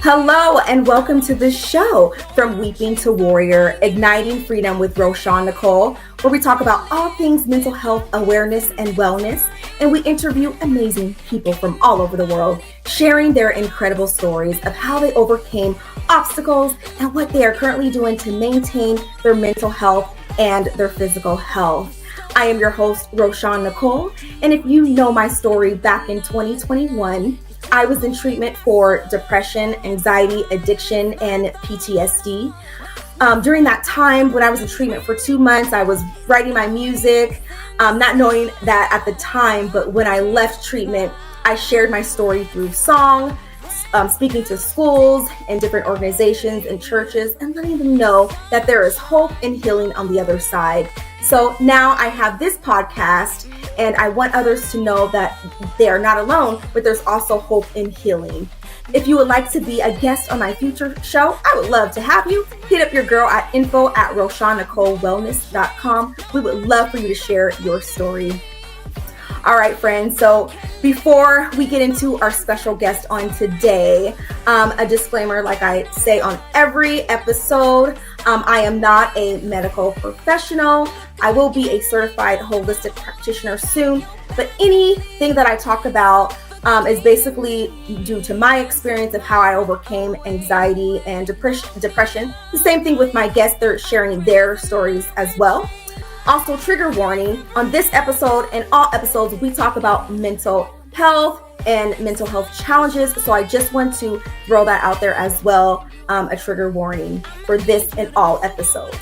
Hello and welcome to the show, From Weeping to Warrior, Igniting Freedom with Roshawn Nicole, where we talk about all things mental health awareness and wellness, and we interview amazing people from all over the world, sharing their incredible stories of how they overcame obstacles and what they are currently doing to maintain their mental health and their physical health. I am your host, Roshawn Nicole, and if you know my story back in 2021, I was in treatment for depression, anxiety, addiction, and PTSD. During that time, when I was in treatment for 2 months, I was writing my music, not knowing that at the time, but when I left treatment, I shared my story through song, speaking to schools and different organizations and churches and letting them know that there is hope and healing on the other side. So now I have this podcast and I want others to know that they are not alone, but there's also hope and healing. If you would like to be a guest on my future show, I would love to have you. Hit up your girl at info@RoshawnNicoleWellness.com. We would love for you to share your story. All right, friends. So before we get into our special guest on today, a disclaimer, like I say on every episode, I am not a medical professional. I will be a certified holistic practitioner soon, but anything that I talk about is basically due to my experience of how I overcame anxiety and depression. The same thing with my guests, they're sharing their stories as well. Also, trigger warning, on this episode and all episodes, we talk about mental health and mental health challenges. So I just want to throw that out there as well, a trigger warning for this and all episodes.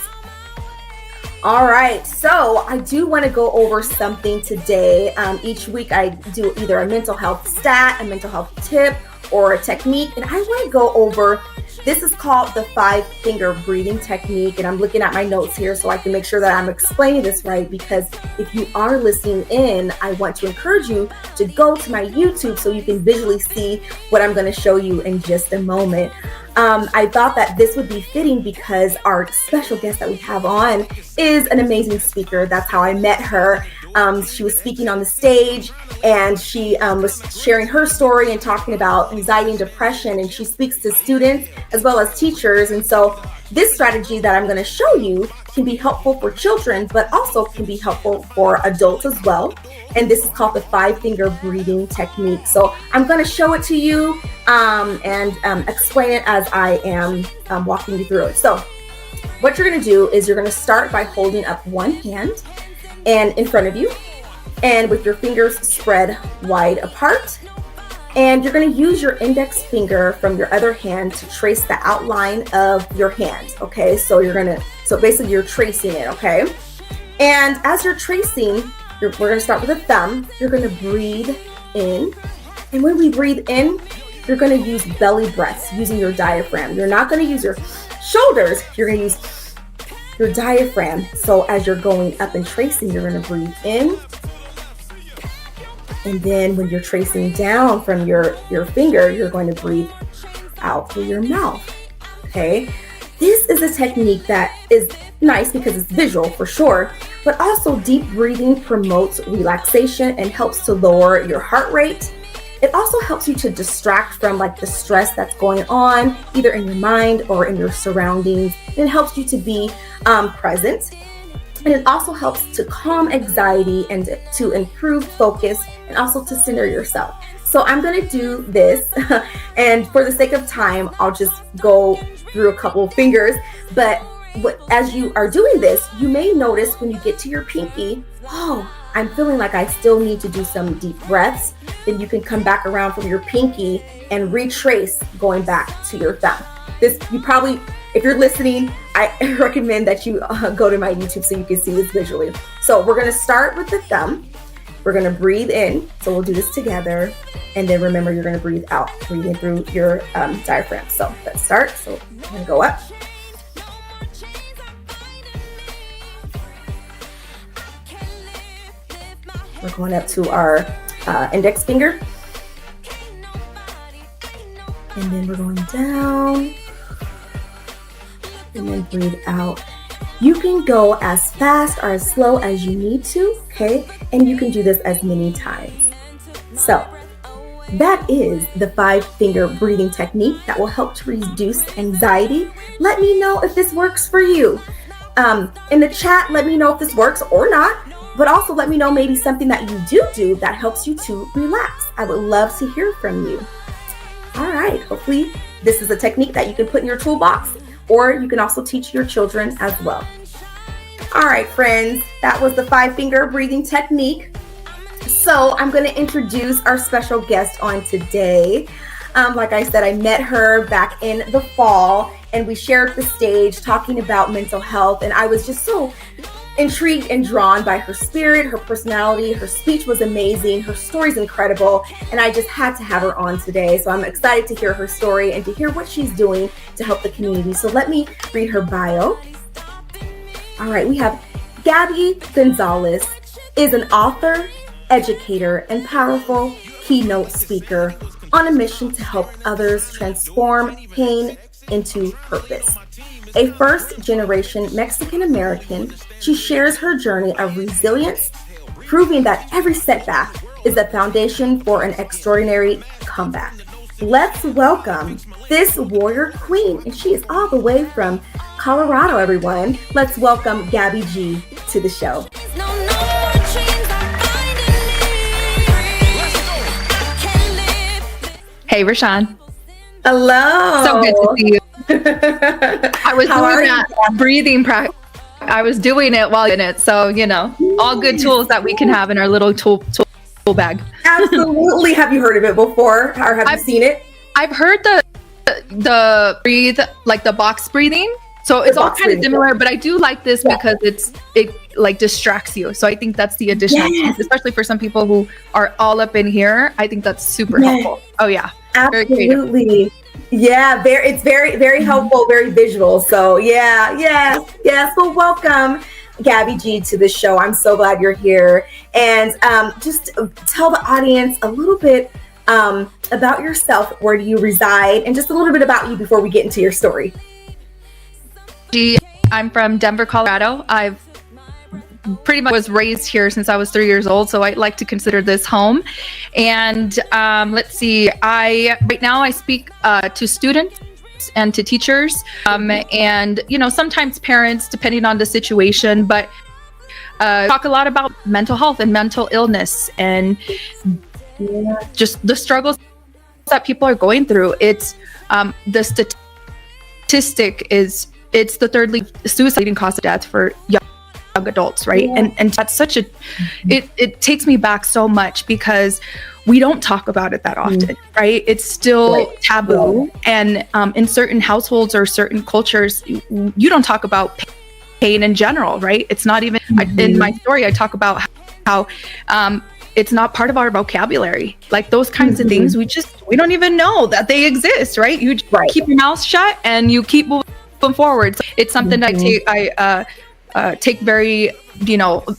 All right, so I do want to go over something today. Each week I do either a mental health stat, a mental health tip, or a technique, and I want to go over, this is called the 5-finger breathing technique, and I'm looking at my notes here so I can make sure that I'm explaining this right, because if you are listening in, I want to encourage you to go to my YouTube so you can visually see what I'm going to show you in just a moment. I thought that this would be fitting because our special guest that we have on is an amazing speaker. That's how I met her. She was speaking on the stage and she was sharing her story and talking about anxiety and depression, and she speaks to students as well as teachers. And so this strategy that I'm going to show you can be helpful for children, but also can be helpful for adults as well. And this is called the 5-finger breathing technique. So I'm going to show it to you and explain it as I am walking you through it. So what you're going to do is you're going to start by holding up one hand and in front of you, and with your fingers spread wide apart. And you're going to use your index finger from your other hand to trace the outline of your hand. Okay, so basically you're tracing it. Okay, and as you're tracing, we're going to start with the thumb. You're going to breathe in, and when we breathe in, you're going to use belly breaths using your diaphragm. You're not going to use your shoulders. You're going to use your diaphragm. So as you're going up and tracing, you're going to breathe in. And then when you're tracing down from your finger, you're going to breathe out through your mouth. Okay. This is a technique that is nice because it's visual for sure, but also deep breathing promotes relaxation and helps to lower your heart rate. It also helps you to distract from like the stress that's going on, either in your mind or in your surroundings. And it helps you to be present. And it also helps to calm anxiety and to improve focus and also to center yourself. So I'm going to do this, and for the sake of time, I'll just go through a couple of fingers. But as you are doing this, you may notice when you get to your pinky, oh, I'm feeling like I still need to do some deep breaths. Then you can come back around from your pinky and retrace going back to your thumb. If you're listening, I recommend that you go to my YouTube so you can see this visually. So we're going to start with the thumb. We're going to breathe in. So we'll do this together. And then remember, you're going to breathe out, breathing through your diaphragm. So let's start. So I'm going to go up. We're going up to our index finger. And then we're going down. And then breathe out. You can go as fast or as slow as you need to, okay? And you can do this as many times. So That is the 5-finger breathing technique that will help to reduce anxiety. Let me know if this works for you. In the chat, let me know if this works or not, but also let me know maybe something that you do that helps you to relax. I would love to hear from you. All right, hopefully this is a technique that you can put in your toolbox, or you can also teach your children as well. All right, friends, that was the 5-finger breathing technique. So I'm going to introduce our special guest on today. Like I said, I met her back in the fall, and we shared the stage talking about mental health, and I was just so intrigued and drawn by her spirit, her personality. Her speech was amazing. Her story's incredible, and I just had to have her on today. So I'm excited to hear her story and to hear what she's doing to help the community. So let me read her bio. All right, we have Gabby Gonzalez is an author, educator, and powerful keynote speaker on a mission to help others transform pain into purpose. A first-generation Mexican-American, she shares her journey of resilience, proving that every setback is a foundation for an extraordinary comeback. Let's welcome this warrior queen, and she is all the way from Colorado, everyone. Let's welcome Gabby G to the show. Hey, Roshawn. Hello. So good to see you. I was doing that breathing practice. I was doing it while in it. So, all good tools that we can have in our little tool bag. Absolutely. Have you heard of it before, or have you seen it? I've heard the breathe, like the box breathing. So it's all kind of similar, but I do like this because it like distracts you. So I think that's the additional piece, especially for some people who are all up in here. I think that's super helpful. Oh yeah. Absolutely. Yeah, it's very, very helpful, very visual. So yes. Well, welcome, Gabby G, to the show. I'm so glad you're here. And just tell the audience a little bit about yourself. Where do you reside? And just a little bit about you before we get into your story. I'm from Denver, Colorado. I've pretty much was raised here since I was 3 years old, so I like to consider this home. And let's see, right now I speak to students and to teachers, and sometimes parents, depending on the situation. But talk a lot about mental health and mental illness, and just the struggles that people are going through. It's the statistic is. It's the third leading cause of death for young adults, right? Yeah. And that's such it takes me back so much because we don't talk about it that often, right? It's still taboo. And in certain households or certain cultures, you don't talk about pain in general, right? It's not even, in my story, I talk about how it's not part of our vocabulary. Like those kinds of things, we don't even know that they exist, right? You keep your mouth shut and you keep moving forward. So it's something that I take very,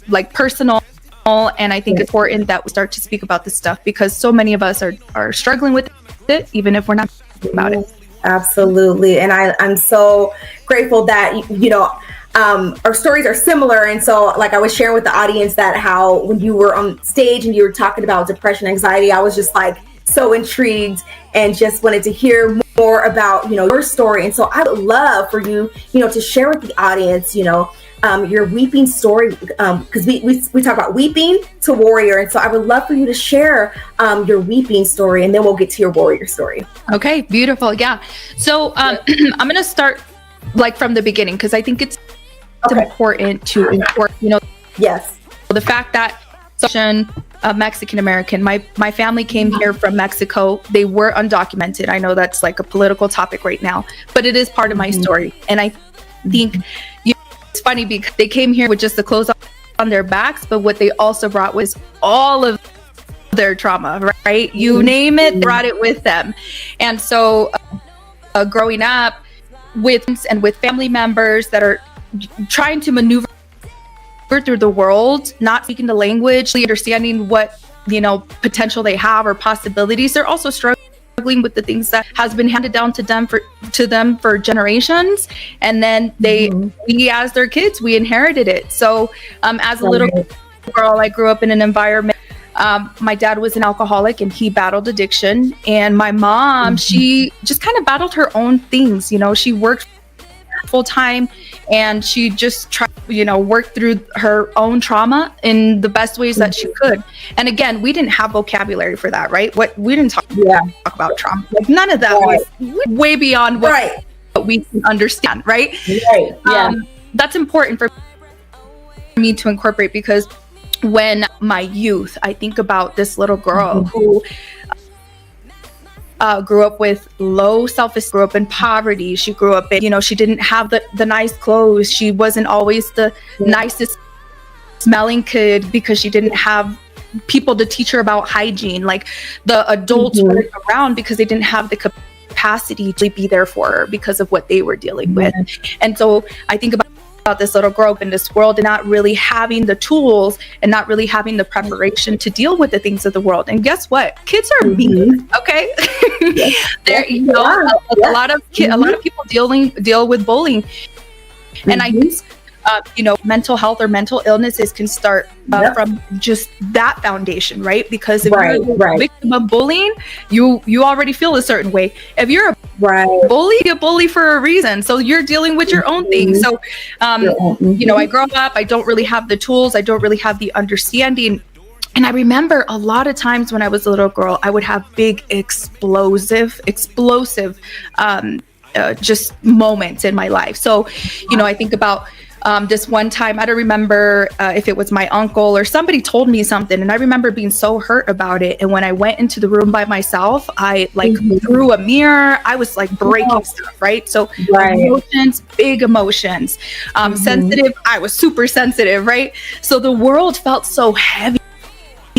like personal, and I think it's important that we start to speak about this stuff because so many of us are struggling with it, even if we're not talking about it. Absolutely. And I'm so grateful that, our stories are similar. And so like I was sharing with the audience that how when you were on stage and you were talking about depression, anxiety, I was just like so intrigued and just wanted to hear more about, your story. And so I would love for you, to share with the audience, your weeping story, because we talk about weeping to warrior. And so I would love for you to share your weeping story, and then we'll get to your warrior story. Okay, beautiful. Yeah. So I'm going to start like from the beginning, because I think it's important to import, yes, the fact that a Mexican American. My family came here from Mexico. They were undocumented. I know that's like a political topic right now, but it is part of my story. And I think it's funny because they came here with just the clothes on their backs, but what they also brought was all of their trauma, right? You name it, brought it with them. And so growing up with family members that are trying to maneuver through the world, not speaking the language, understanding what potential they have or possibilities, they're also struggling with the things that has been handed down to them for generations, and then we as their kids, we inherited it. So as a little girl, I grew up in an environment My dad was an alcoholic and he battled addiction. And my mom, she just kind of battled her own things. You know, she worked full time and she just tried, work through her own trauma in the best ways that she could. And again, we didn't have vocabulary for that, right? We didn't talk about trauma. Like none of that was way beyond what we can understand, right? That's important for me to incorporate, because when my youth, I think about this little girl who grew up with low self-esteem, grew up in poverty. She grew up in, she didn't have the nice clothes. She wasn't always the nicest smelling kid because she didn't have people to teach her about hygiene. Like the adults weren't around because they didn't have the capacity to be there for her because of what they were dealing with. And so I think about this little girl in this world and not really having the tools and not really having the preparation to deal with the things of the world. And guess what? Kids are mean, okay? There, a lot of people deal with bullying, and I use mental health or mental illnesses can start from just that foundation, right? Because if you're a victim of bullying, you already feel a certain way. If you're a bully, you're a bully for a reason. So you're dealing with your own things. So, I grow up, I don't really have the tools. I don't really have the understanding. And I remember a lot of times when I was a little girl, I would have big, explosive, just moments in my life. So, I think about this one time, I don't remember if it was my uncle or somebody told me something, and I remember being so hurt about it. And when I went into the room by myself, I threw a mirror. I was like breaking stuff, right? So emotions, big emotions. Sensitive, I was super sensitive, right? So the world felt so heavy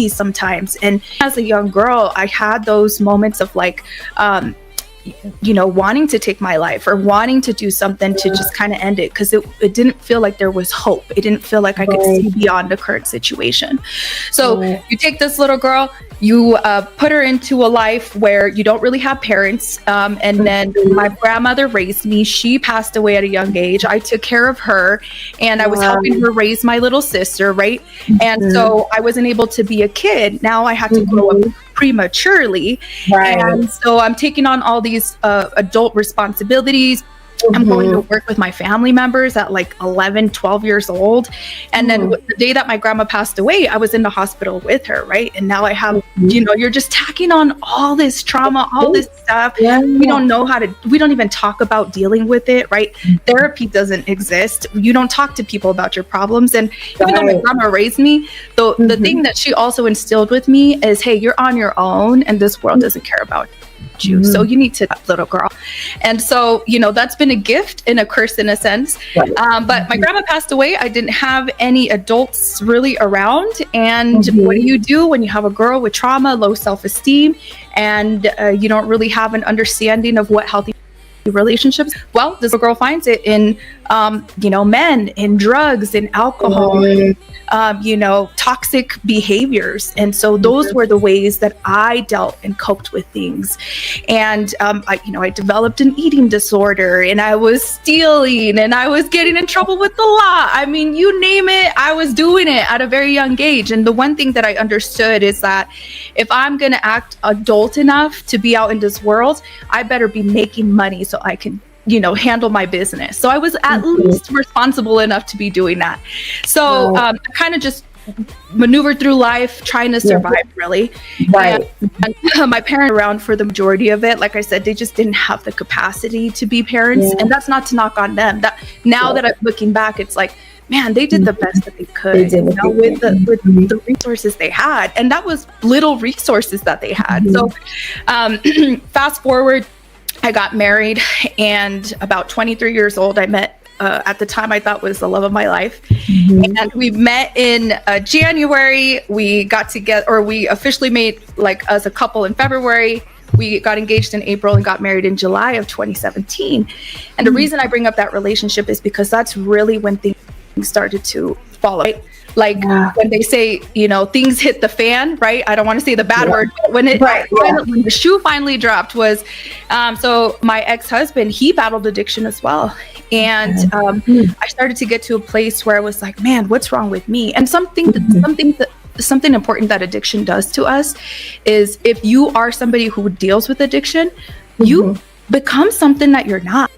sometimes. And as a young girl, I had those moments of wanting to take my life or wanting to do something to just kind of end it, because it didn't feel like there was hope. It didn't feel like I could see beyond the current situation. So you take this little girl, you put her into a life where you don't really have parents. And then my grandmother raised me. She passed away at a young age. I took care of her, and I was helping her raise my little sister, right? And so I wasn't able to be a kid. Now I had to grow up prematurely. And so I'm taking on all these adult responsibilities. I'm going to work with my family members at 11, 12 years old. And then the day that my grandma passed away, I was in the hospital with her, right? And now I have, you're just tacking on all this trauma, all this stuff. We don't know we don't even talk about dealing with it, right? Therapy doesn't exist. You don't talk to people about your problems. And even though my grandma raised me, the thing that she also instilled with me is, hey, you're on your own and this world doesn't care about you. So you need to, little girl. And so, that's been a gift and a curse in a sense. But my grandma passed away. I didn't have any adults really around. And what do you do when you have a girl with trauma, low self-esteem, and you don't really have an understanding of what healthy relationships? Well, this little girl finds it in, men, in drugs, in alcohol, toxic behaviors. And so those were the ways that I dealt and coped with things. And, I developed an eating disorder, and I was stealing, and I was getting in trouble with the law. I mean, you name it, I was doing it at a very young age. And the one thing that I understood is that if I'm going to act adult enough to be out in this world, I better be making money so I can handle my business. So I was at least responsible enough to be doing that. So I kind of just maneuvered through life trying to survive, really. And my parents were around for the majority of it. Like I said, they just didn't have the capacity to be parents. And that's not to knock on them. That now that I'm looking back, it's like, man, they did the best that they could with the resources they had. And that was little resources that they had. So fast forward, I got married, and about 23 years old, I met, at the time I thought was the love of my life. And we met in January. We got together, or we officially made as a couple in February. We got engaged in April and got married in July of 2017. And the reason I bring up that relationship is because that's really when things started to fall apart. When they say, things hit the fan, right? I don't want to say the bad word, but when when the shoe finally dropped was, so my ex-husband, he battled addiction as well. And I started to get to a place where I was like, man, what's wrong with me? And some things that something important that addiction does to us is if you are somebody who deals with addiction, you become something that you're not,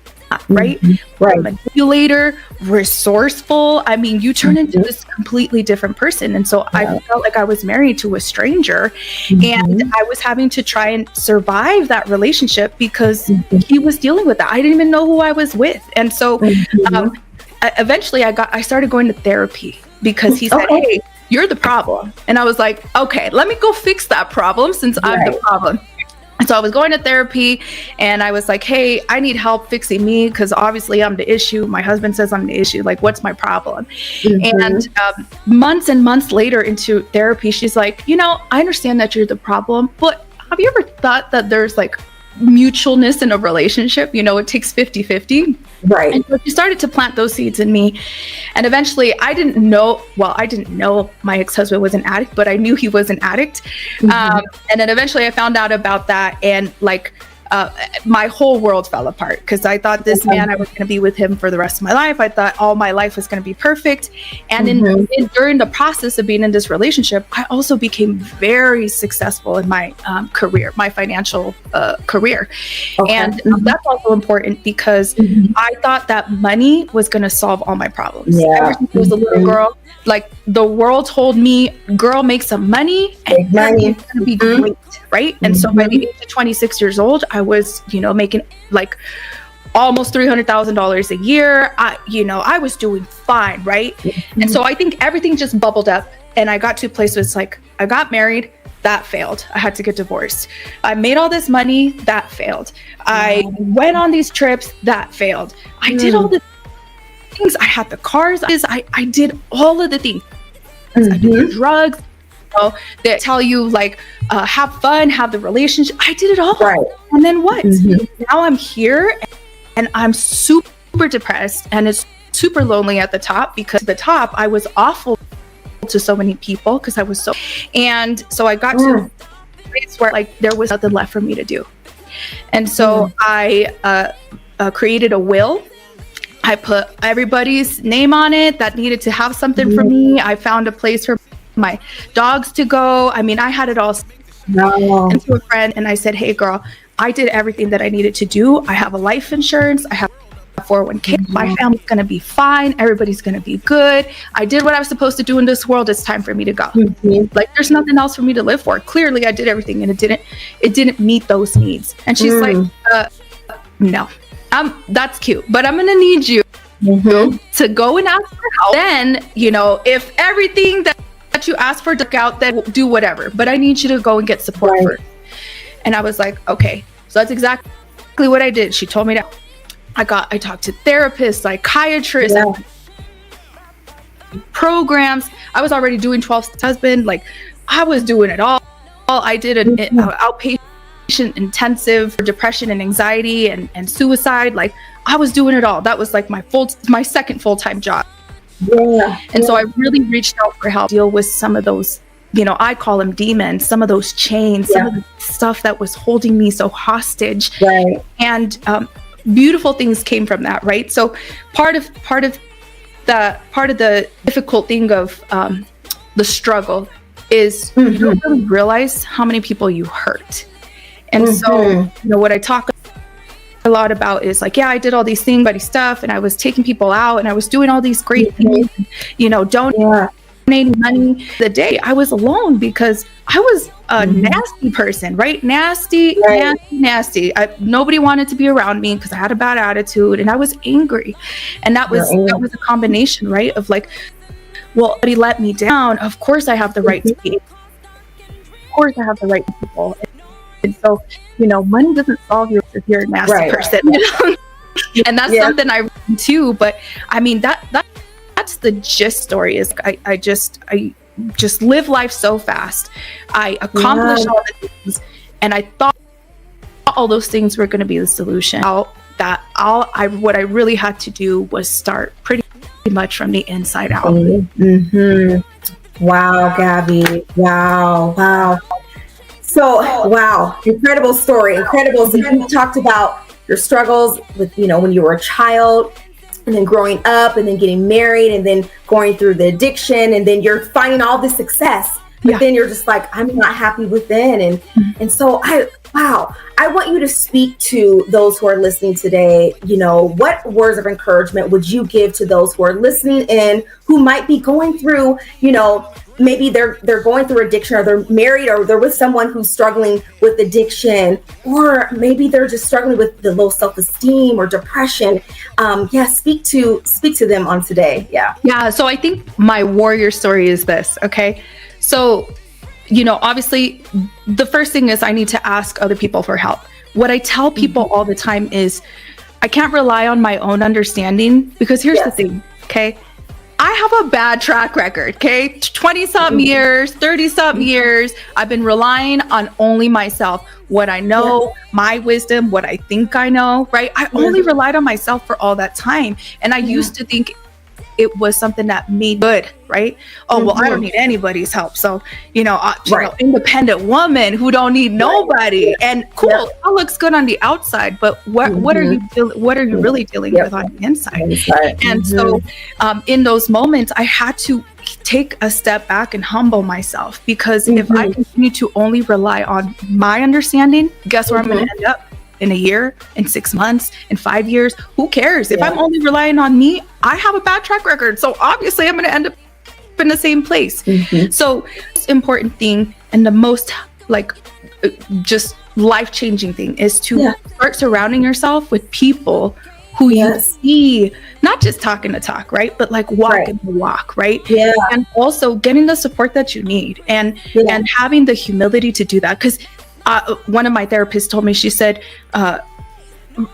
right? Right. Manipulator, resourceful. I mean, you turn into this completely different person. And so I felt like I was married to a stranger, and I was having to try and survive that relationship because he was dealing with that. I didn't even know who I was with. And so eventually I started going to therapy because he said, hey, you're the problem. And I was like, okay, let me go fix that problem since I'm the problem. And so I was going to therapy, and I was like, hey, I need help fixing me because obviously I'm the issue. My husband says I'm the issue. Like, what's my problem? And months and months later into therapy, she's like, I understand that you're the problem, but have you ever thought that there's like mutualness in a relationship? It takes 50-50. Right. And so she started to plant those seeds in me. And eventually I didn't know my ex-husband was an addict, but I knew he was an addict. And then eventually I found out about that, and like my whole world fell apart because I thought this man, I was going to be with him for the rest of my life. I thought all my life was going to be perfect. And during the process of being in this relationship, I also became very successful in my career, my financial career. And that's also important because I thought that money was going to solve all my problems. Ever since I was a little girl, like the world told me, girl, make some money and everything's going to be great. Right. And so by the age of 26 years old, I was, making like almost $300,000 a year. I was doing fine. Right. And so I think everything just bubbled up, and I got to a place where it's like, I got married. That failed. I had to get divorced. I made all this money. That failed. I went on these trips. That failed. I did all the things. I had the cars. I did all of the things. I did the drugs. That tell you like have fun, have the relationship. I did it all. Right. And then what? Now I'm here, and I'm super depressed, and it's super lonely at the top because at the top I was awful to so many people because I was so, and so I got to a place where like there was nothing left for me to do. And so I created a will. I put everybody's name on it that needed to have something for me. I found a place for my dogs to go. I mean, I had it all. And to a friend, and I said, hey girl, I did everything that I needed to do. I have a life insurance. I have a 401k. My family's going to be fine. Everybody's going to be good. I did what I was supposed to do in this world. It's time for me to go. Like there's nothing else for me to live for. Clearly I did everything, and it didn't meet those needs. And she's like, no, that's cute, but I'm going to need you to go and ask for help. Then, if everything that you ask for took out, then do whatever, but I need you to go and get support first. And I was like, okay. So that's exactly what I did. She told me that I talked to therapists, psychiatrists, programs. I was already doing 12 steps husband. Like I was doing it all. I did an outpatient intensive for depression and anxiety and suicide. Like I was doing it all. That was like my second full-time job. And so I really reached out for help, deal with some of those, I call them demons, some of those chains, some of the stuff that was holding me so hostage. And beautiful things came from that. Right. So part of the difficult thing of the struggle is you don't really realize how many people you hurt. And so, what I talk a lot about is like, I did all these things, buddy stuff, and I was taking people out, and I was doing all these great things, donating money. The day I was alone because I was a nasty person, right? Nasty. Nobody wanted to be around me because I had a bad attitude, and I was angry. And that was a combination, right? Of like, well, he let me down. Of course I have the right to be. Of course I have the right to people. And so, money doesn't solve you if you're a nasty person. And that's something I read too. But I mean, that's the gist story is I just live life so fast. I accomplished all the things, and I thought all those things were going to be the solution. What I really had to do was start pretty much from the inside out. Wow, Gabby. Wow. So, incredible story. So you talked about your struggles with, when you were a child, and then growing up, and then getting married, and then going through the addiction, and then you're finding all this success. but then you're just like, I'm not happy within. And so I want you to speak to those who are listening today. What words of encouragement would you give to those who are listening in, who might be going through, maybe they're going through addiction, or they're married, or they're with someone who's struggling with addiction, or maybe they're just struggling with the low self-esteem or depression. Speak to them on today. Yeah. So I think my warrior story is this. Okay. So, obviously the first thing is I need to ask other people for help. What I tell people all the time is I can't rely on my own understanding, because here's the thing. Okay. I have a bad track record, okay? 20-something years, 30-something years, I've been relying on only myself, what I know, my wisdom, what I think I know, right? I only relied on myself for all that time. And I used to think it was something that made good, right? Oh, well, I don't need anybody's help. So, independent woman who don't need nobody. And cool, that looks good on the outside, but what are you really dealing with on the inside? And so in those moments, I had to take a step back and humble myself, because if I continue to only rely on my understanding, guess where I'm going to end up? In a year, in 6 months, in 5 years, who cares? If I'm only relying on me, I have a bad track record. So obviously I'm going to end up in the same place. So this important thing, and the most just life-changing thing, is to start surrounding yourself with people who you see, not just talking the talk, right? But walking the walk, right? And also getting the support that you need, and having the humility to do that. Because one of my therapists told me, she said,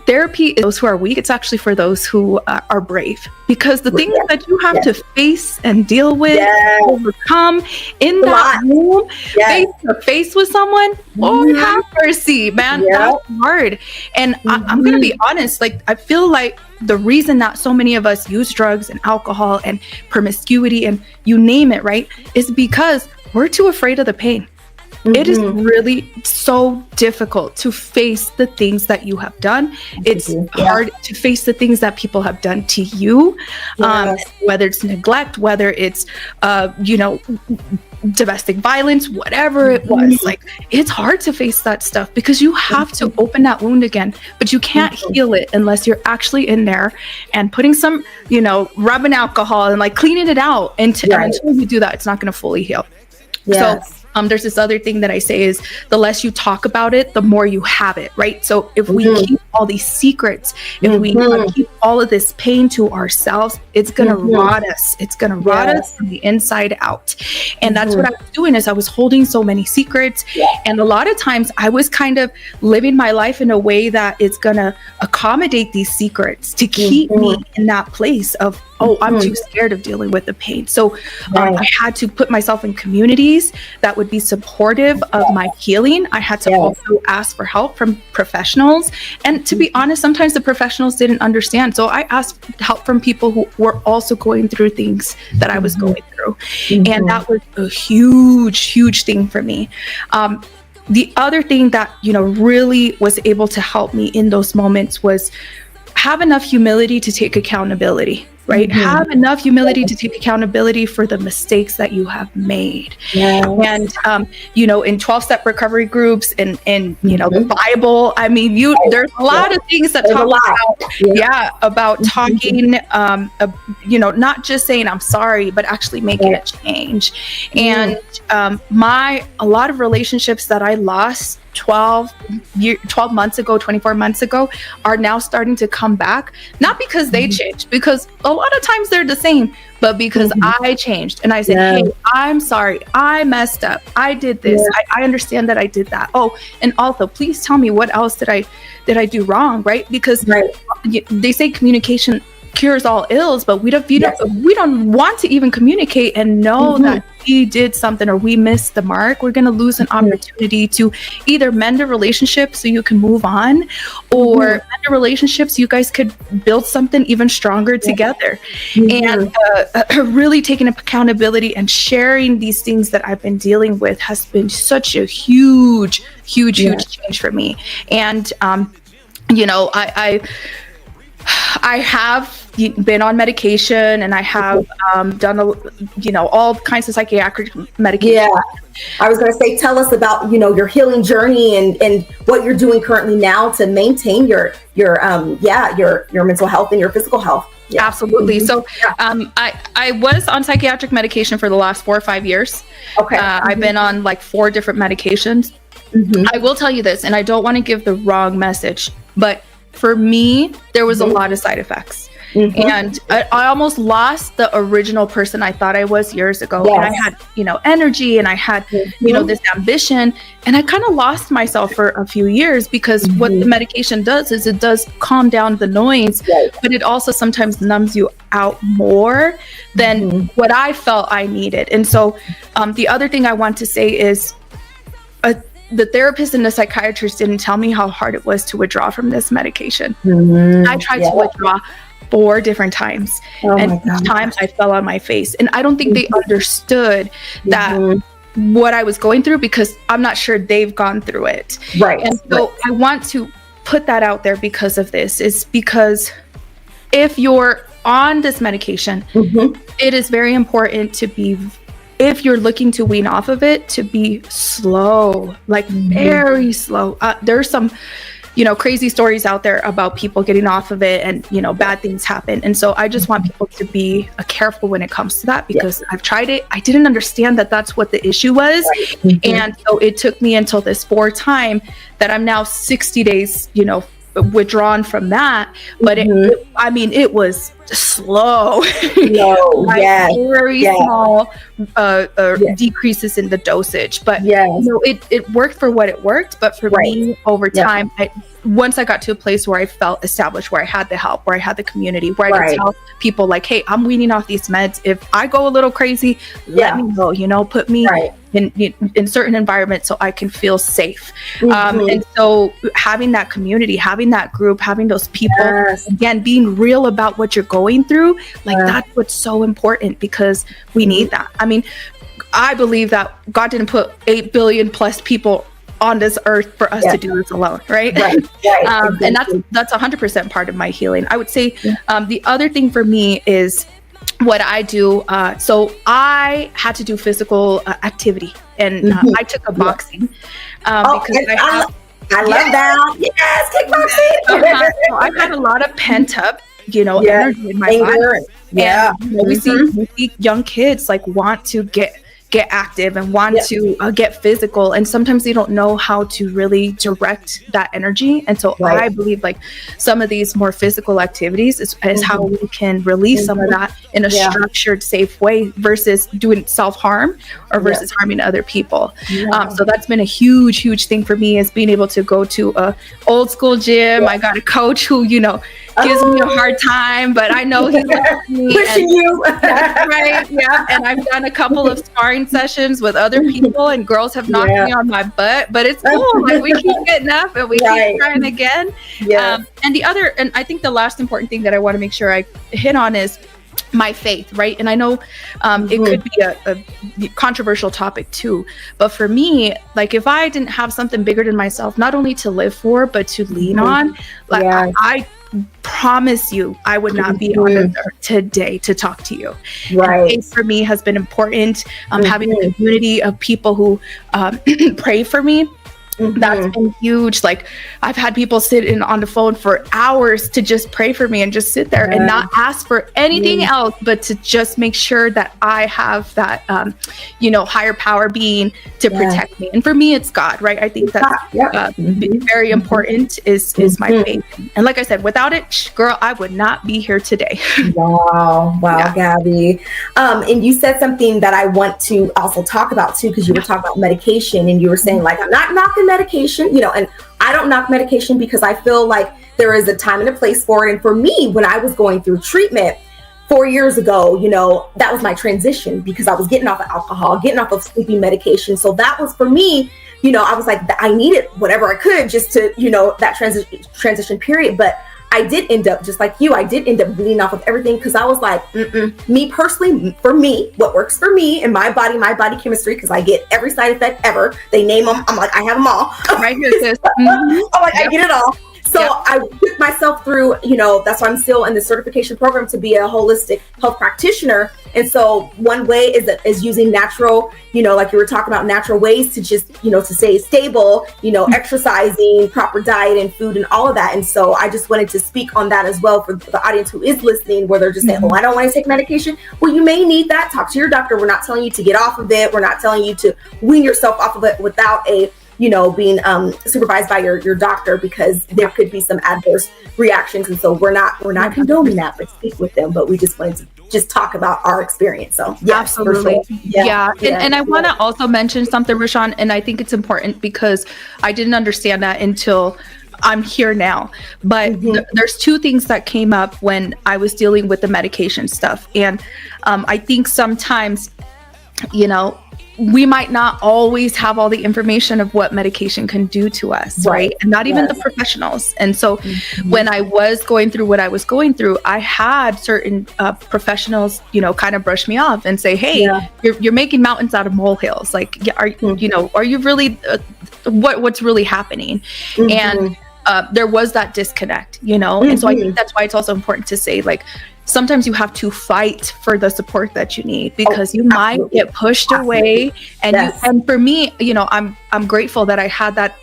therapy is those who are weak. It's actually for those who are brave, because the things that you have to face and deal with, overcome in that room, face to face with someone, oh, have mercy, man. That's hard. And I'm going to be honest, I feel like the reason that so many of us use drugs and alcohol and promiscuity and you name it, right, is because we're too afraid of the pain. It is really so difficult to face the things that you have done. It's hard to face the things that people have done to you, whether it's neglect, whether it's, domestic violence, whatever it was. It's hard to face that stuff, because you have to open that wound again, but you can't heal it unless you're actually in there and putting some, rubbing alcohol and cleaning it out. Until you do that, it's not going to fully heal. So there's this other thing that I say is, the less you talk about it, the more you have it, right? So if we keep all these secrets, if we keep all of this pain to ourselves, it's going to rot us. It's going to rot us from the inside out. And that's what I was doing, is I was holding so many secrets. And a lot of times I was kind of living my life in a way that it's going to accommodate these secrets to keep me in that place of, I'm too scared of dealing with the pain. So I had to put myself in communities that would be supportive of my healing. I had to also ask for help from professionals. And to be honest, sometimes the professionals didn't understand. So I asked help from people who were also going through things that I was going through. And that was a huge thing for me. The other thing that, really was able to help me in those moments was have enough humility to take accountability. Right? Have enough humility to take accountability for the mistakes that you have made. And, in 12-step recovery groups and the Bible, I mean, there's a lot of things that talk about talking, not just saying I'm sorry, but actually making a change. And a lot of relationships that I lost 12 months ago, 24 months ago, are now starting to come back, not because they changed, because a lot of times they're the same, but because I changed and I said, hey, I'm sorry, I messed up, I did this, I understand that I did that. Oh, and also please tell me what else did I do wrong, right? Because they say communication cures all ills, but we don't want to even communicate and know that we did something or we missed the mark. We're going to lose an opportunity to either mend a relationship so you can move on, or mend a relationship so you guys could build something even stronger together. And really taking accountability and sharing these things that I've been dealing with has been such a huge change for me. And I have been on medication, and I have done all kinds of psychiatric medication. Yeah, I was going to say, tell us about your healing journey and what you're doing currently now to maintain your mental health and your physical health. Yeah. Absolutely. So I was on psychiatric medication for the last 4 or 5 years. Okay. I've been on like 4 different medications. I will tell you this, and I don't want to give the wrong message, but for me, there was a lot of side effects. And I almost lost the original person I thought I was years ago. Yes. And I had, energy, and I had, this ambition, and I kind of lost myself for a few years because what the medication does is it does calm down the noise, but it also sometimes numbs you out more than what I felt I needed. And so the other thing I want to say is the therapist and the psychiatrist didn't tell me how hard it was to withdraw from this medication. I tried to withdraw 4 different times, and each time I fell on my face, and I don't think they understood that what I was going through, because I'm not sure they've gone through it. Right. And so I want to put that out there because of this, is because if you're on this medication, it is very important to be, if you're looking to wean off of it, to be slow, like very slow. There's some crazy stories out there about people getting off of it, and bad things happen. And so I just want people to be careful when it comes to that, because I've tried it. I didn't understand that that's what the issue was. And so it took me until this 4th time that I'm now 60 days, withdrawn from that. But it was slow. Very small decreases in the dosage, but it worked for what it worked. But for me, over time, once I got to a place where I felt established, where I had the help, where I had the community, where I could tell people like, hey, I'm weaning off these meds. If I go a little crazy, let me know, put me in certain environments so I can feel safe. And so having that community, having that group, having those people, again, being real about what you're going through, that's what's so important, because we need that. I mean, I believe that God didn't put 8 billion plus people on this earth for us to do this alone, right? And that's 100% part of my healing. I would say the other thing for me is what I do. So I had to do physical activity, and I took up boxing because I love that. Yes, kickboxing. So I've had a lot of pent up, energy in my body. And we see young kids want to get active and want to get physical, and sometimes they don't know how to really direct that energy. And so I believe some of these more physical activities is how we can release some of that in a structured, safe way, versus doing self-harm or versus harming other people. So that's been a huge thing for me, is being able to go to a old school gym. I got a coach who gives me a hard time, but I know he loves me. Pushing you. That's and I've done a couple of sparring sessions with other people, and girls have knocked me on my butt, but it's cool. We keep getting up, and we keep trying again. And I think the last important thing that I want to make sure I hit on is my faith, right? And I know it could be a controversial topic too, but for me, if I didn't have something bigger than myself, not only to live for, but to lean on, I promise you, I would not be on this earth today to talk to you. And faith for me has been important. Having a community of people who pray for me. That's been huge. I've had people sit in on the phone for hours to just pray for me and just sit there and not ask for anything else, but to just make sure that I have that, higher power being to protect me. And for me, it's God, right? I think that's very important is my faith. And like I said, without it, girl, I would not be here today. Wow, Gabby. And you said something that I want to also talk about too, because you were talking about medication, and you were saying I'm not knocking medication, and I don't knock medication, because I feel like there is a time and a place for it. And for me, when I was going through treatment 4 years ago, that was my transition, because I was getting off of alcohol, getting off of sleeping medication. So that was for me, I was like, I needed whatever I could just to, that transition period. But I did end up, just like you, I did end up bleeding off of everything, because I was like, me personally, for me, what works for me and my body chemistry, because I get every side effect ever. They name them. I'm like, I have them all. Right here, sis. I'm like, I get it all. So I put myself through, that's why I'm still in the certification program to be a holistic health practitioner. And so one way is using natural, like you were talking about, natural ways to just, to stay stable, exercising, proper diet and food and all of that. And so I just wanted to speak on that as well for the audience who is listening, where they're just saying, I don't want to take medication. Well, you may need that. Talk to your doctor. We're not telling you to get off of it. We're not telling you to wean yourself off of it without being supervised by your doctor, because there could be some adverse reactions. And so we're not condoning that, but speak with them. But we just wanted to just talk about our experience. So yes, absolutely. For sure. And I want to also mention something, Roshawn, and I think it's important because I didn't understand that until I'm here now. But there's two things that came up when I was dealing with the medication stuff. And I think sometimes, we might not always have all the information of what medication can do to us, right? And not even the professionals. And so when I was going through what I was going through, I had certain professionals, kind of brush me off and say, hey, you're making mountains out of molehills. Like, are you really, what's really happening? And there was that disconnect, and so I think that's why it's also important to say, like, sometimes you have to fight for the support that you need, because you might get pushed away. And and for me, I'm grateful that I had that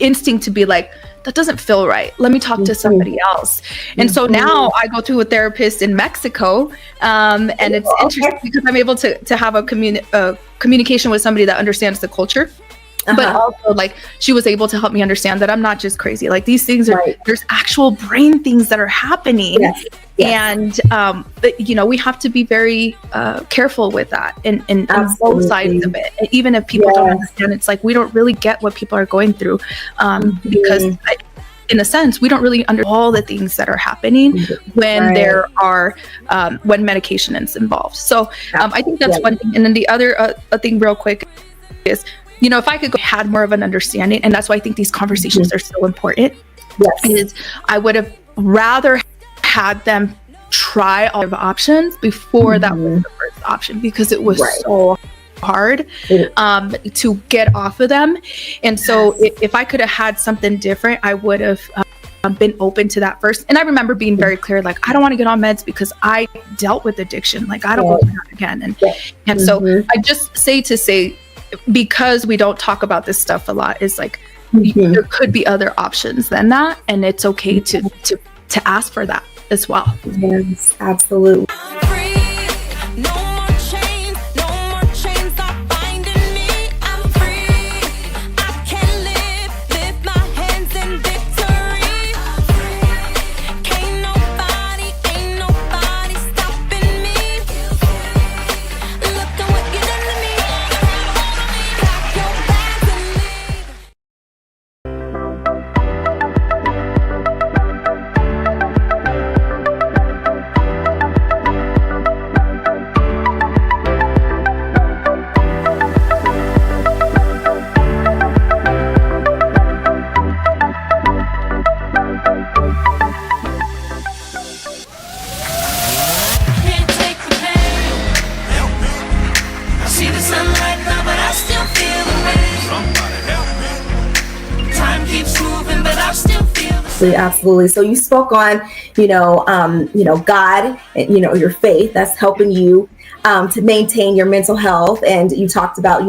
instinct to be like, that doesn't feel right. Let me talk to somebody else. And so now I go to a therapist in Mexico, and it's interesting because I'm able to have a communication with somebody that understands the culture. But also, like, she was able to help me understand that I'm not just crazy. Like, these things are, there's actual brain things that are happening. And, we have to be very careful with that and both sides of it. And even if people don't understand, it's like, we don't really get what people are going through, because in a sense, we don't really understand all the things that are happening when there are, when medication is involved. So I think that's one thing. And then the other thing real quick is, if I could had more of an understanding, and that's why I think these conversations are so important, is I would have rather had them try all of the options before that was the first option, because it was so hard to get off of them. And so if I could have had something different, I would have been open to that first. And I remember being very clear, like, I don't want to get on meds because I dealt with addiction. Like, I don't want to do that again. And so I just say, because we don't talk about this stuff a lot, is like, there could be other options than that, and it's okay to ask for that as well. Yes, absolutely. Absolutely. So you spoke on, God, and, your faith that's helping you to maintain your mental health. And you talked about,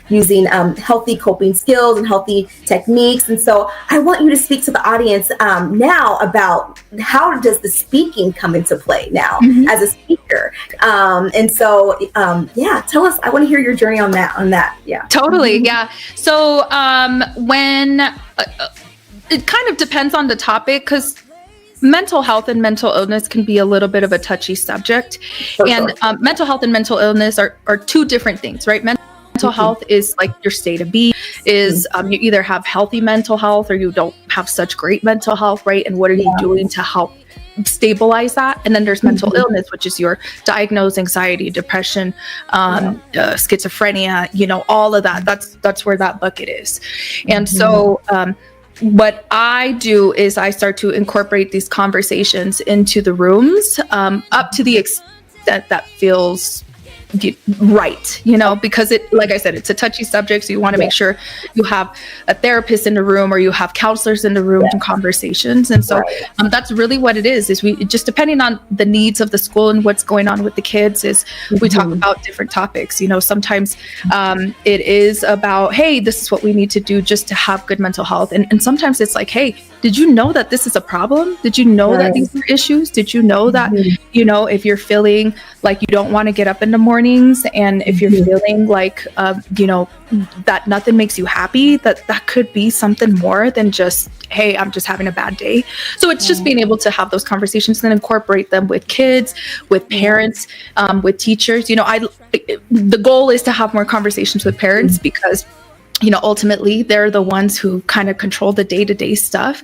using healthy coping skills and healthy techniques. And so I want you to speak to the audience now about how does the speaking come into play now as a speaker? And so, tell us, I want to hear your journey on that. Yeah, totally. Yeah. So when it kind of depends on the topic, because mental health and mental illness can be a little bit of a touchy subject. And mental health and mental illness are two different things, right? Mental health is like your state of being, is you either have healthy mental health or you don't have such great mental health, right? And what are you doing to help stabilize that? And then there's mental illness, which is your diagnosed anxiety, depression, schizophrenia, all of that. That's where that bucket is. And so what I do is I start to incorporate these conversations into the rooms, up to the extent that feels right, because like I said, it's a touchy subject. So you want to make sure you have a therapist in the room, or you have counselors in the room and conversations. And so that's really what it is we just, depending on the needs of the school and what's going on with the kids, is we talk about different topics. Sometimes it is about, hey, this is what we need to do just to have good mental health. And sometimes it's like, hey, did you know that this is a problem? Did you know that these are issues? Did you know that, if you're feeling like you don't want to get up in the mornings, and if you're feeling like, that nothing makes you happy, that could be something more than just, hey, I'm just having a bad day. So it's just being able to have those conversations and incorporate them with kids, with parents, with teachers. The goal is to have more conversations with parents, because ultimately they're the ones who kind of control the day-to-day stuff.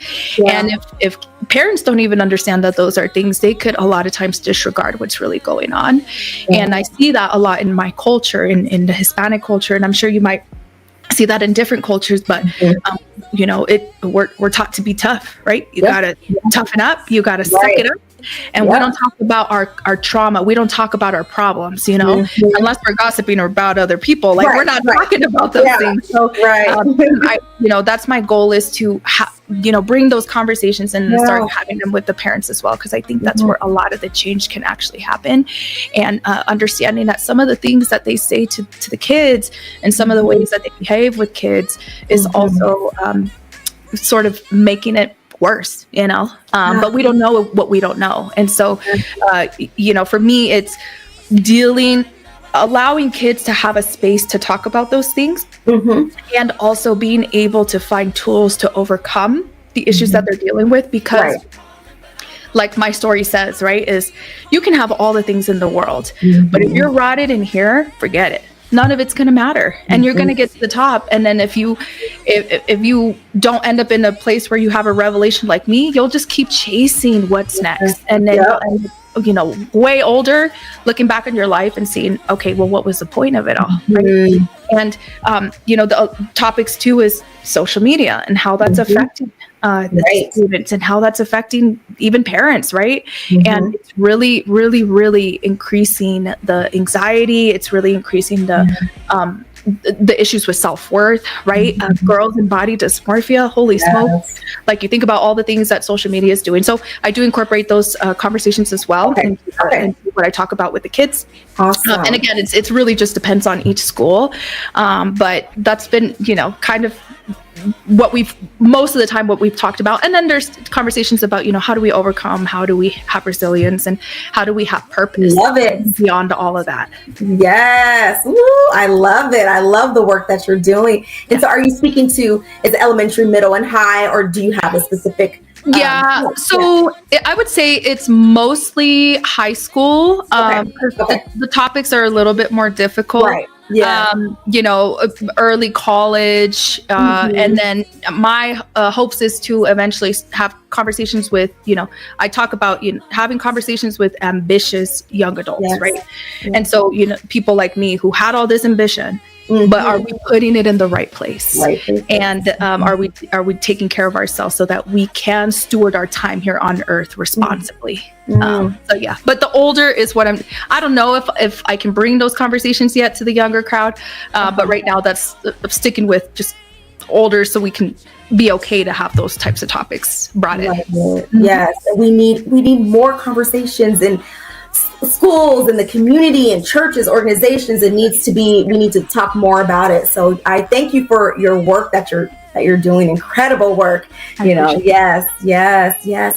And if parents don't even understand that those are things, they could a lot of times disregard what's really going on. And I see that a lot in my culture, in the Hispanic culture, and I'm sure you might see that in different cultures, but we're taught to be tough, right? You gotta toughen up, you gotta suck it up. And we don't talk about our trauma. We don't talk about our problems, unless we're gossiping about other people. Like we're not talking about those things. So, that's my goal, is to, bring those conversations and start having them with the parents as well. Because I think that's where a lot of the change can actually happen. And understanding that some of the things that they say to the kids, and some of the ways that they behave with kids, is also sort of making it worse, but we don't know what we don't know. And so, for me, it's allowing kids to have a space to talk about those things, and also being able to find tools to overcome the issues that they're dealing with. Because like my story says, right, is you can have all the things in the world, but if you're rotted in here, forget it. None of it's going to matter, and you're going to get to the top. And then if you don't end up in a place where you have a revelation like me, you'll just keep chasing what's next. And then way older, looking back on your life and seeing, okay, well, what was the point of it all? Right? And the topics too is social media, and how that's affecting the students, and how that's affecting even parents, right? And it's really, really, really increasing the anxiety. It's really increasing the issues with self-worth, right? Girls and body dysmorphia, holy smokes. Like, you think about all the things that social media is doing. So I do incorporate those conversations as well, and what I talk about with the kids. Awesome. And again, it's really just depends on each school. But that's been, kind of most of the time what we've talked about. And then there's conversations about, how do we overcome, how do we have resilience, and how do we have purpose? Love it. Beyond all of that. Yes. Woo, I love it. I love the work that you're doing. And so are you speaking to, is it elementary, middle, and high, or do you have a specific? So I would say it's mostly high school. The topics are a little bit more difficult. Right. Yeah. Early college, and then my hopes is to eventually have conversations with, I talk about having conversations with ambitious young adults, right? And so, people like me who had all this ambition, but are we putting it in the right place? And are we taking care of ourselves so that we can steward our time here on earth responsibly? But the older is what I don't know if I can bring those conversations yet to the younger crowd, but right now that's sticking with just older, so we can be okay to have those types of topics brought in. Yes, we need more conversations in schools, in the community, and churches, organizations. We need to talk more about it. So I thank you for your work that you're doing. Incredible work. Yes.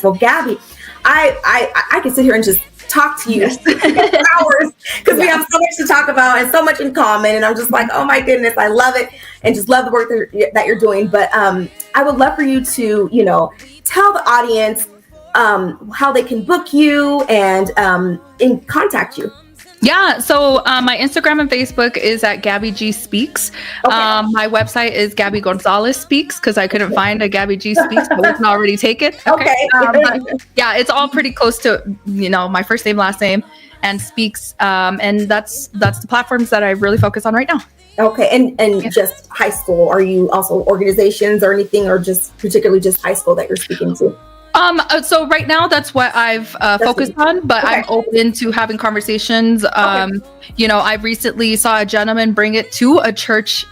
Well, Gabby, I can sit here and just talk to you for hours, because we have so much to talk about and so much in common. And I'm just like, oh my goodness, I love it, and just love the work that you're doing. But I would love for you to, tell the audience how they can book you and contact you. Yeah. So my Instagram and Facebook is at Gabby G Speaks. My website is Gabby Gonzalez Speaks, because I couldn't find a Gabby G Speaks, but we can already take it. Okay. It's all pretty close to, my first name, last name, and Speaks. And that's the platforms that I really focus on right now. Okay. And just high school. Are you also organizations or anything, or just particularly just high school that you're speaking to? So right now, that's what I've focused on, but Okay. I'm open to having conversations. I recently saw a gentleman bring it to a church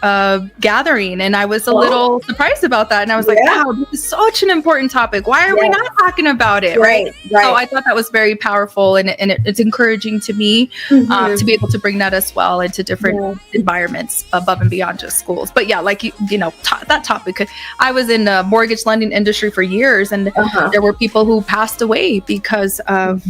gathering, and I was a little surprised about that. And I was like, wow, this is such an important topic. Why are we not talking about it? Right. So I thought that was very powerful, and it's encouraging to me to be able to bring that as well into different environments above and beyond just schools. But yeah, like, that topic, I was in the mortgage lending industry for years, and there were people who passed away because of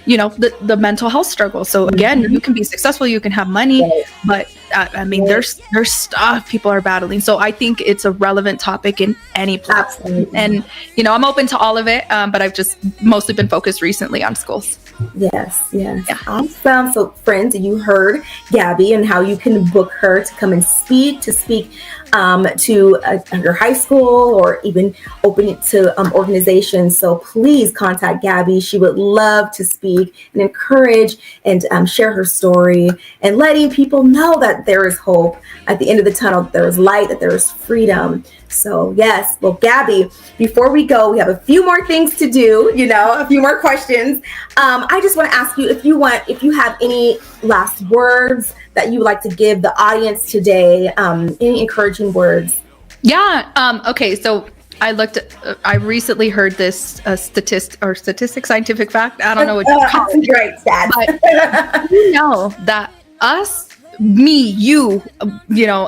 the mental health struggle. So again, you can be successful, you can have money, but there's stuff people are battling. So I think it's a relevant topic in any platform. And I'm open to all of it, but I've just mostly been focused recently on schools. Yes. Awesome. So friends, you heard Gabby and how you can book her to come and speak to your high school, or even open it to organizations. So please contact Gabby. She would love to speak and encourage and share her story, and letting people know that there is hope at the end of the tunnel, there is light, that there is freedom. So yes, well, Gabby, before we go, we have a few more things to do, a few more questions. I just want to ask you if you have any last words that you would like to give the audience today, any encouraging words. Yeah. Okay. So I recently heard this statistic, scientific fact. I don't know what you call it. Great, Dad. But you know that us, me, you,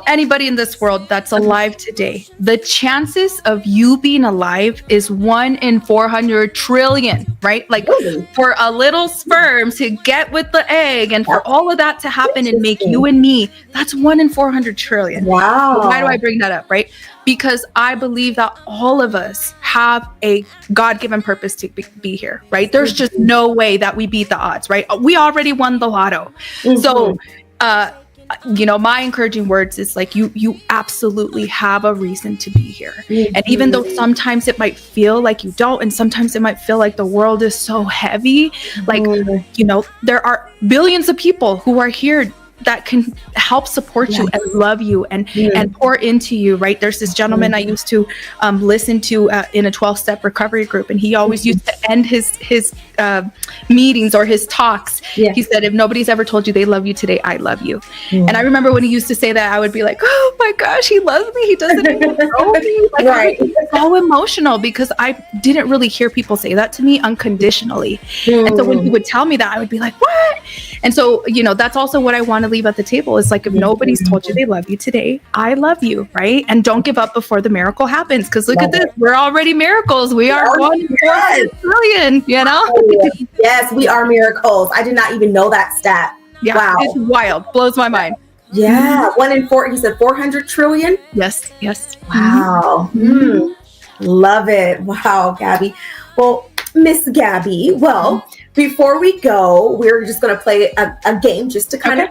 anybody in this world that's alive today, the chances of you being alive is 1 in 400 trillion, right? Like for a little sperm to get with the egg, and for all of that to happen and make you and me, that's 1 in 400 trillion. Wow. Why do I bring that up, right? Because I believe that all of us have a God-given purpose to be here, right? There's just no way that we beat the odds, right? We already won the lotto. So my encouraging words is like, you absolutely have a reason to be here. And even though sometimes it might feel like you don't, and sometimes it might feel like the world is so heavy, like, there are billions of people who are here that can help support you and love you and pour into you, right? There's this gentleman I used to listen to in a 12-step recovery group, and he always used to end his meetings or his talks. He said, if nobody's ever told you they love you today, I love you. And I remember when he used to say that, I would be like, oh my gosh, he loves me. He doesn't even know me. Like, I would be so emotional, because I didn't really hear people say that to me unconditionally. And so when he would tell me that, I would be like, what? And so, that's also what I want to leave at the table, is like, if nobody's told you they love you today, I love you, right? And don't give up before the miracle happens, because look at this, we're already miracles. We are 1 in 400 trillion, Yes, we are miracles. I did not even know that stat. Yeah, wow. It's wild. Blows my mind. Yeah, 1 in 4, you said 400 trillion? Yes. Wow. Love it. Wow, Gabby. Well, Miss Gabby, before we go, we're just going to play a game just to kind of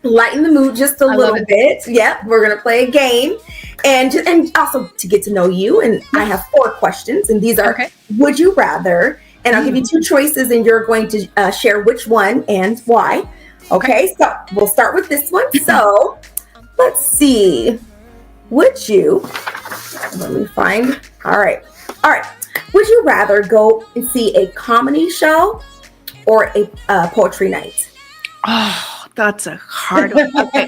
lighten the mood just a little bit. Yep, we're going to play a game, and also to get to know you. And I have 4 questions, and these are would you rather, and I'll give you 2 choices, and you're going to share which one and why. Okay, so we'll start with this one. So let's see. Would you, let me find, all right. Would you rather go and see a comedy show or a poetry night? Oh, that's a hard one. Okay.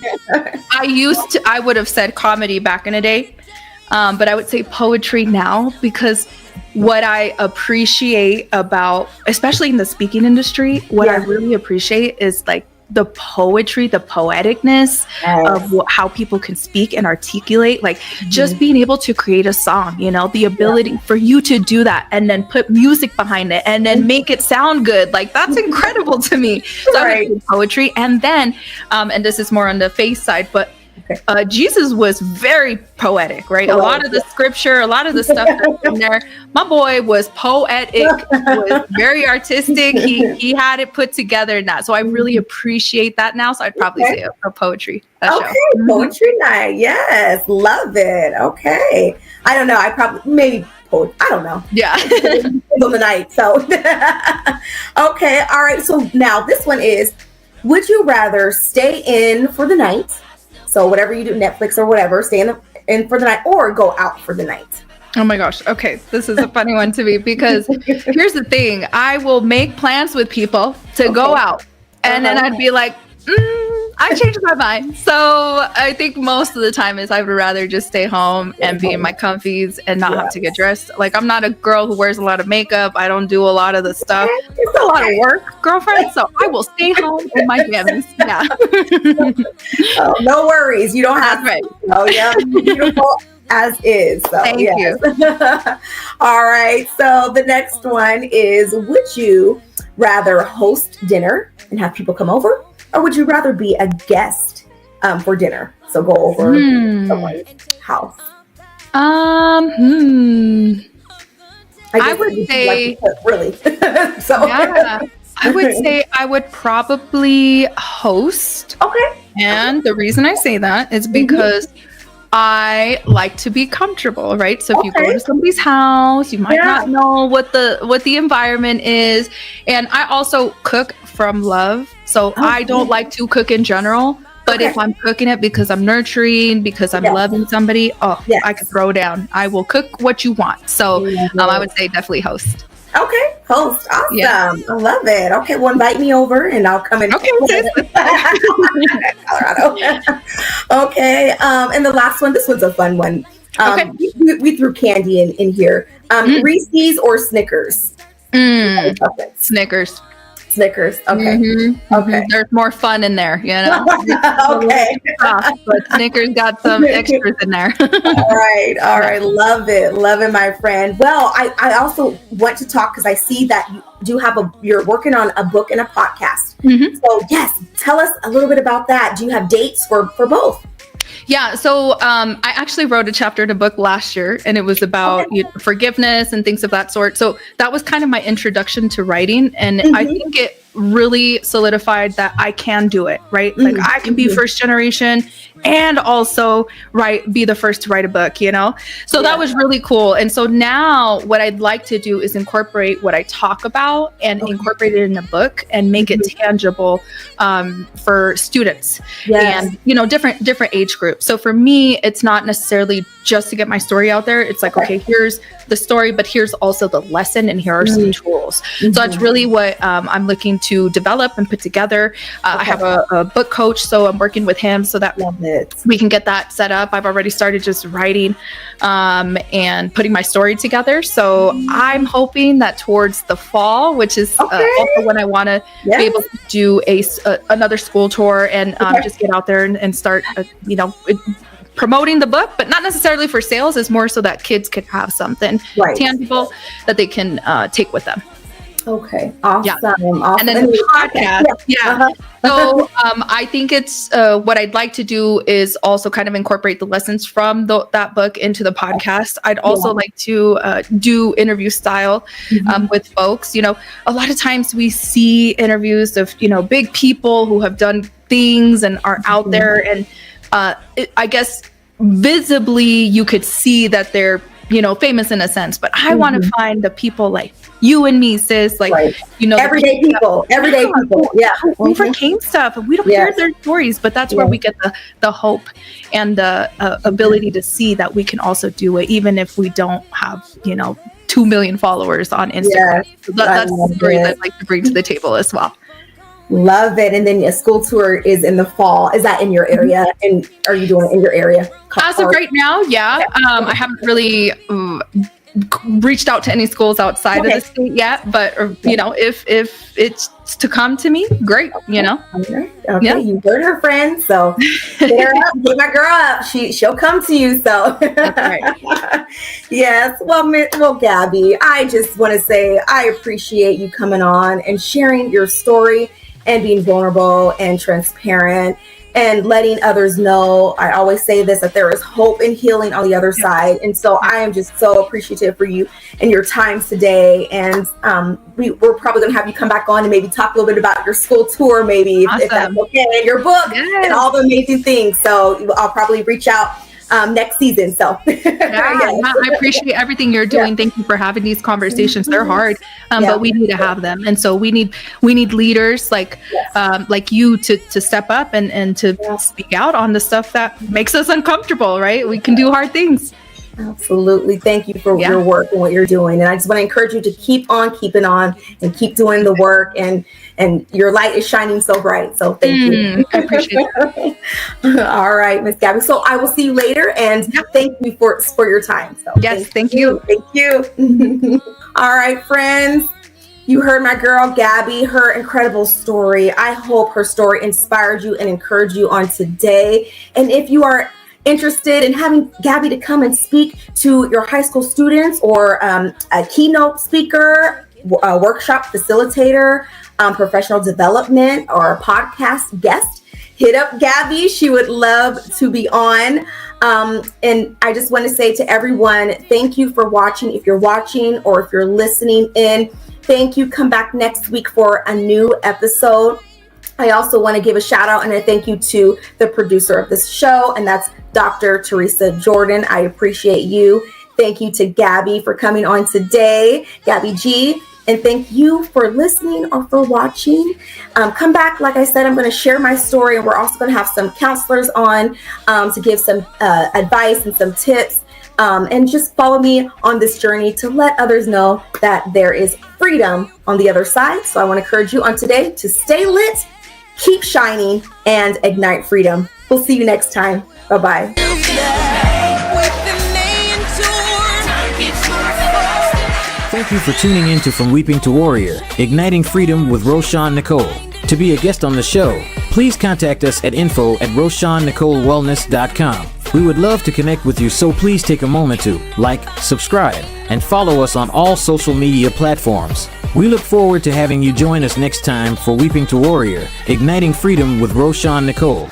I would have said comedy back in the day, but I would say poetry now, because what I appreciate about, especially in the speaking industry, what I really appreciate is like the poetry, the poeticness of how people can speak and articulate, like just being able to create a song, the ability for you to do that and then put music behind it and then make it sound good. Like, that's incredible to me. So I would do poetry. And then, and this is more on the faith side, but Jesus was very poetic, right? A lot of the scripture, a lot of the stuff that's in there. My boy was poetic, was very artistic. He had it put together in that. So I really appreciate that now. So I'd probably say a poetry show. Poetry night. Yes, love it. Okay. I don't know. I don't know. Yeah. On the night. So, okay. All right. So now this one is, would you rather stay in for the night? So whatever you do, Netflix or whatever, stay in for the night, or go out for the night? Oh my gosh. Okay. This is a funny one to me because here's the thing. I will make plans with people to go out and then I'd be like, I changed my mind. So I think most of the time is I would rather just stay home and be in my comfies and not have to get dressed. Like, I'm not a girl who wears a lot of makeup. I don't do a lot of the stuff. It's a lot of work, girlfriend. So I will stay home in my jammies. Yeah. Oh, no worries. You don't have That's to. Oh, yeah. Beautiful as is. So, Thank you. All right. So the next one is, would you rather host dinner and have people come over? Or would you rather be a guest for dinner? So go over someone's house. I would say, really. So yeah, I would say I would probably host. Okay. And the reason I say that is because I like to be comfortable, right? So if you go to somebody's house, you might not know what the environment is. And I also cook from love. So I don't like to cook in general, but if I'm cooking it because I'm nurturing, because I'm loving somebody, I could throw down. I will cook what you want. So I would say definitely host. Okay, host. Awesome. Yeah. I love it. Okay, well, invite me over and I'll come in. Okay. Colorado. Okay, and the last one, this one's a fun one. We threw candy in here. Reese's or Snickers? Snickers. Snickers. Okay. Okay. There's more fun in there, you know. Okay. But Snickers got some extras in there. All right. Love it, my friend. Well, I also want to talk because I see that you do you're working on a book and a podcast. So yes, tell us a little bit about that. Do you have dates for both? Yeah, so I actually wrote a chapter in a book last year, and it was about forgiveness and things of that sort. So that was kind of my introduction to writing, and I think it really solidified that I can do it, right? Like I can be first generation and also be the first to write a book, you know? So that was really cool. And so now what I'd like to do is incorporate what I talk about and incorporate it in a book and make it tangible for students and, you know, different age groups. So for me, it's not necessarily just to get my story out there. It's like, okay, here's the story, but here's also the lesson and here are some tools. So that's really what I'm looking to develop and put together. I have a book coach, so I'm working with him so that we can get that set up. I've already started just writing and putting my story together. So I'm hoping that towards the fall, which is also when I want to be able to do another school tour and just get out there and start, you know, promoting the book, but not necessarily for sales. It's more so that kids can have something tangible that they can take with them. Okay. Awesome. And then the podcast. So I think it's what I'd like to do is also kind of incorporate the lessons from that book into the podcast. I'd also like to do interview style with folks. You know, a lot of times we see interviews of, you know, big people who have done things and are out there, and I guess visibly you could see that they're, you know, famous in a sense, but I want to find the people like you and me, sis, like, you know, everyday people. Yeah. We overcame stuff and we don't hear their stories, but that's where we get the hope and the ability to see that we can also do it, even if we don't have, you know, 2 million followers on Instagram. So that's the story that I'd like to bring to the table as well. Love it. And then a school tour is in the fall. Is that in your area? And are you doing it in your area? As of right now, I haven't really reached out to any schools outside of the state yet, but you know, if it's to come to me, great, you know. Okay. You heard her, friend. So get her up, get my girl up. She'll come to you. So that's right. Yes. Well, Gabby, I just want to say I appreciate you coming on and sharing your story and being vulnerable and transparent and letting others know. I always say this, that there is hope and healing on the other side. And so I am just so appreciative for you and your time today. And we're probably going to have you come back on and maybe talk a little bit about your school tour, maybe if that's okay, and your book and all the amazing things. So I'll probably reach out next season. So I appreciate everything you're doing. Thank you for having these conversations. They're hard, but we need to have them. And so we need leaders like you to step up and to speak out on the stuff that makes us uncomfortable, right? We can do hard things. Absolutely. Thank you for Yeah. your work and what you're doing. And I just want to encourage you to keep on keeping on and keep doing the work. And your light is shining so bright. So thank you. I appreciate it. All right, Miss Gabby. So I will see you later. And thank you for your time. So Yes, thank you. Thank you. All right, friends. You heard my girl, Gabby, her incredible story. I hope her story inspired you and encouraged you on today. And if you are interested in having Gabby to come and speak to your high school students, or a keynote speaker, a workshop facilitator, professional development, or a podcast guest, hit up Gabby. She would love to be on. And I just want to say to everyone, thank you for watching. If you're watching or if you're listening in, thank you. Come back next week for a new episode. I also want to give a shout out and a thank you to the producer of this show, and that's Dr. Teresa Jordan. I appreciate you. Thank you to Gabby for coming on today, Gabby G. And thank you for listening or for watching. Come back. Like I said, I'm going to share my story, and we're also going to have some counselors on to give some advice and some tips. And just follow me on this journey to let others know that there is freedom on the other side. So I want to encourage you on today to stay lit, keep shining, and ignite freedom. We'll see you next time. Bye-bye. Thank you for tuning in to From Weeping to Warrior, Igniting Freedom with Roshawn Nicole. To be a guest on the show, please contact us at info@RoshawnNicoleWellness.com. We would love to connect with you, so please take a moment to like, subscribe, and follow us on all social media platforms. We look forward to having you join us next time for Weeping to Warrior, Igniting Freedom with Roshawn Nicole.